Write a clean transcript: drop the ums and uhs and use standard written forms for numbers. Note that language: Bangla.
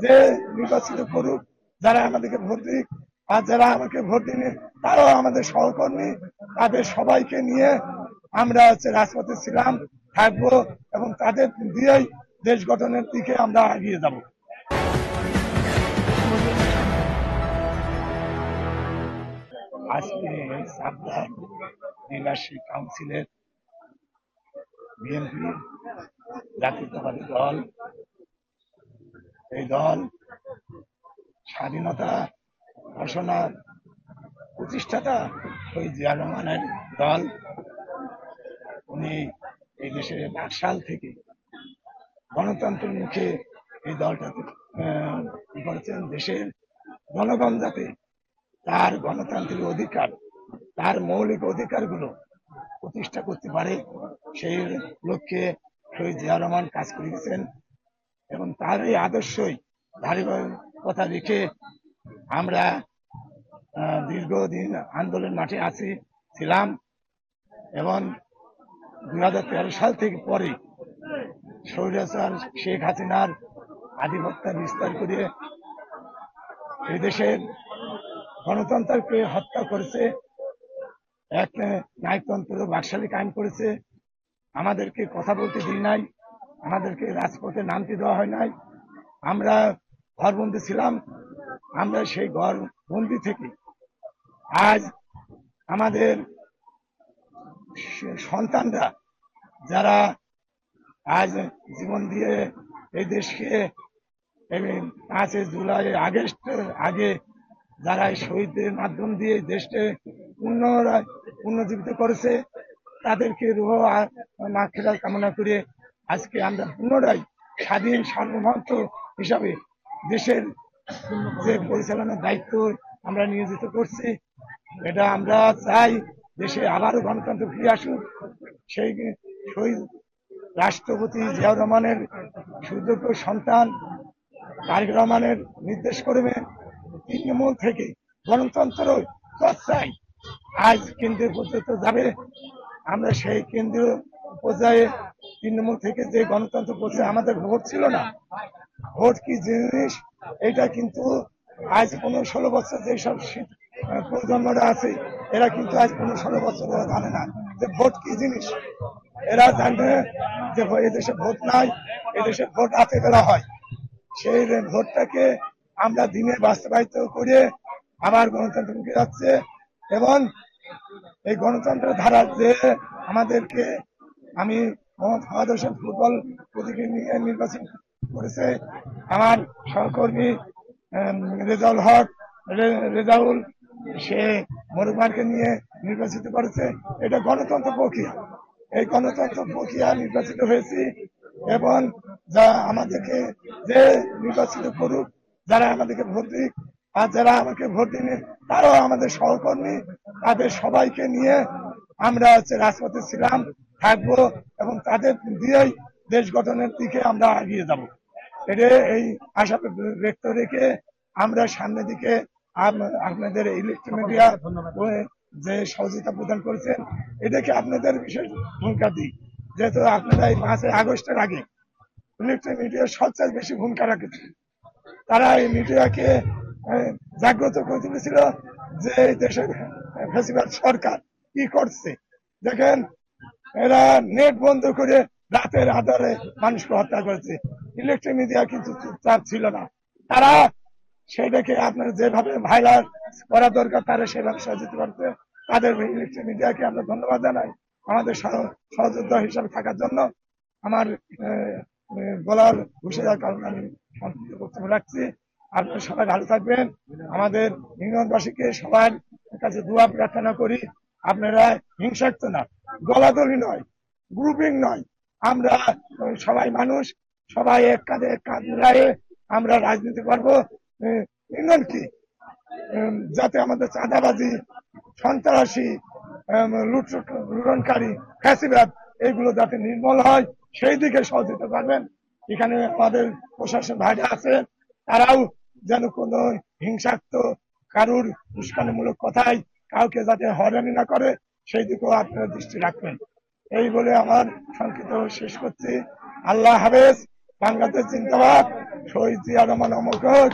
যে নির্বাচিত করুক, যারা আমাদেরকে ভোট দিক, আর যারা আমাকে ভোট দিনে তারাও আমাদের সহকর্মী। তাদের সবাইকে নিয়ে আমরা রাজপথে ছিলাম, থাকবো, এবং তাদের দিয়েই দেশ গঠনের দিকে আমরা এগিয়ে যাব। আজকে এই সাবদা নির্বাচনী কাউন্সিলের বিএনপি জাতীয়তাবাদী দল, এই দল স্বাধীনতা ঘোষণার প্রতিষ্ঠাতা শহীদ জিয়া রহমানের দল। উনি এই দেশের 8 সাল থেকে গণতন্ত্রের মুখে এই দলটা করেছেন। দেশের জনগণ যাতে তার গণতান্ত্রিক অধিকার, তার মৌলিক অধিকারগুলো প্রতিষ্ঠা করতে পারে, সেই লক্ষ্যে শহীদ জিয়া রহমান কাজ করে গেছেন। এবং তার এই আদর্শই ধারাবাহিকতা রেখে আমরা দীর্ঘদিন আন্দোলন মাঠে ছিলাম, এবং 2013 সাল থেকে পরে স্বৈরাচার শেখ হাসিনার আধিপত্য বিস্তার করে এই দেশের গণতন্ত্রকে হত্যা করেছে, এক ন্যায়তন্ত্র বাকশালী কায়েম করেছে। আমাদেরকে কথা বলতে দিই নাই, আমাদেরকে রাজপথে নামতে দেওয়া হয় নাই। আমরা ঘরবন্দি ছিলাম। আমরা সেই ঘরবন্দি থেকে আজ আমাদের সন্তানরা যারা আজ জীবন দিয়ে এই দেশকে 5 জুলাই আগস্ট আগে যারা শহীদদের মাধ্যম দিয়ে দেশকে পুনর্জীবিত করেছে, তাদেরকে রুহ মাগফিরাত কামনা করে আজকে আমরা পুনরায় স্বাধীন সার্বভৌমত্ব হিসাবে দেশের যে পরিচালনার দায়িত্ব আমরা নিয়োজিত করছি, এটা আমরা চাই দেশে আবারও গণতন্ত্র ফিরে আসুক। সেই শহীদ রাষ্ট্রপতি জিয়াউর রহমানের সুযোগ্য সন্তান তারেক রহমানের নির্দেশ করবে তৃণমূল থেকে গণতন্ত্র চর্চায় আজ কেন্দ্রের পর্যন্ত যাবে। আমরা সেই কেন্দ্রীয় পর্যায়ে তৃণমূল থেকে যে গণতন্ত্র করছে, আমাদের ভোট ছিল না। ভোট কি জিনিস এটা কিন্তু আজ 15-16 বছর যেসব প্রজন্মরা আছে, এরা কিন্তু আজ 15-16 বছর জানে না যে ভোট কি জিনিস। এরা জানে যে এদেশে ভোট নাই, এদেশে ভোট হাতে বেড়া হয়। সেই ভোটটাকে আমরা দিনে বাস্তবায়িত করে আবার গণতন্ত্র মুখে যাচ্ছে, এবং এই গণতন্ত্রের ধারা যে আমাদেরকে আমি মোহাম্মদ ফাহাদ হোসেন ফুটবল প্রতীকে নিয়ে নির্বাচন করেছে, আমার সহকর্মী রেজাউল হক রেজাউল সে মরুমারকে নিয়ে নির্বাচিত করেছে। এটা গণতন্ত্র প্রক্রিয়া, এই গণতন্ত্র প্রক্রিয়া নির্বাচিত হয়েছি, এবং যা আমাদেরকে যে নির্বাচিত করুক, যারা আমাদেরকে ভোট দিক, আর যারা আমাকে ভোট দিনে তারাও আমাদের সহকর্মী। তাদের সবাইকে নিয়ে আমরা রাজপথে ছিলাম, থাকবো, এবং তাদের দিয়েই দেশ গঠনের দিকে আমরা এগিয়ে যাব। এটা এই আশা ব্যক্ত রেখে আমরা সামনের দিকে আপনাদের ইলেকট্রিক মিডিয়া যে সহযোগিতা প্রদান করেছেন, এটাকে আপনাদের বিশেষ ভূমিকা দিই, যেহেতু আপনারা এই 5 আগস্টের আগে ইলেকট্রিক মিডিয়া সবচেয়ে বেশি ভূমিকা রাখেছে। তারা এই মিডিয়াকে জাগ্রত করে তুলেছিল যে এই দেশের ফ্যাসিবাদ সরকার কি করছে। দেখেন, এরা নেট বন্ধ করে রাতের আধারে মানুষকে হত্যা করেছে। ইলেকট্রিক মিডিয়া কিন্তু চুপচাপ ছিল না, তারা সেটাকে আপনার যেভাবে ভাইরাল করা দরকার তারা সেভাবে সহযোগিতা করছে। তাদের ইলেকট্রিক মিডিয়াকে আমরা ধন্যবাদ জানাই আমাদের সহযোদ্ধা হিসাবে থাকার জন্য। আমার বলার ঘুষে যাওয়ার কারণে আমি সংক্ষিপ্ত বক্তব্য রাখছি। আপনারা সবাই ভালো থাকবেন। আমাদের ইউনিয়নবাসীকে সবার কাছে দোয়া প্রার্থনা করি, আপনারা হিংসাক্ত না, গলাদলি নয়, গ্রুপিং নয়, আমরা সবাই মানুষ, সবাই এক কাঁধে এক কাঁধ মিলিয়ে আমরা রাজনীতি করবো। ইউনিয়ন কি যাতে আমাদের চাঁদাবাজি, সন্ত্রাসী, লুটনকারী, ফ্যাসিবাদ এগুলো যাতে নির্মূল হয় সেই দিকে সহযোগিতা করবেন। এখানে আমাদের প্রশাসন ভাইরা আছে, তারাও যেন কোনো হিংসাত্মক কারুর উস্কানিমূলক কথায় কাউকে যাতে হয়রানি না করে সেই দিকেও আপনারা দৃষ্টি রাখবেন। এই বলে আমার সংক্ষিপ্ত শেষ করছি। আল্লাহ হাফেজ। বাংলাদেশ জিন্দাবাদ, শহীদ জিয়া রহমান অমর হোক।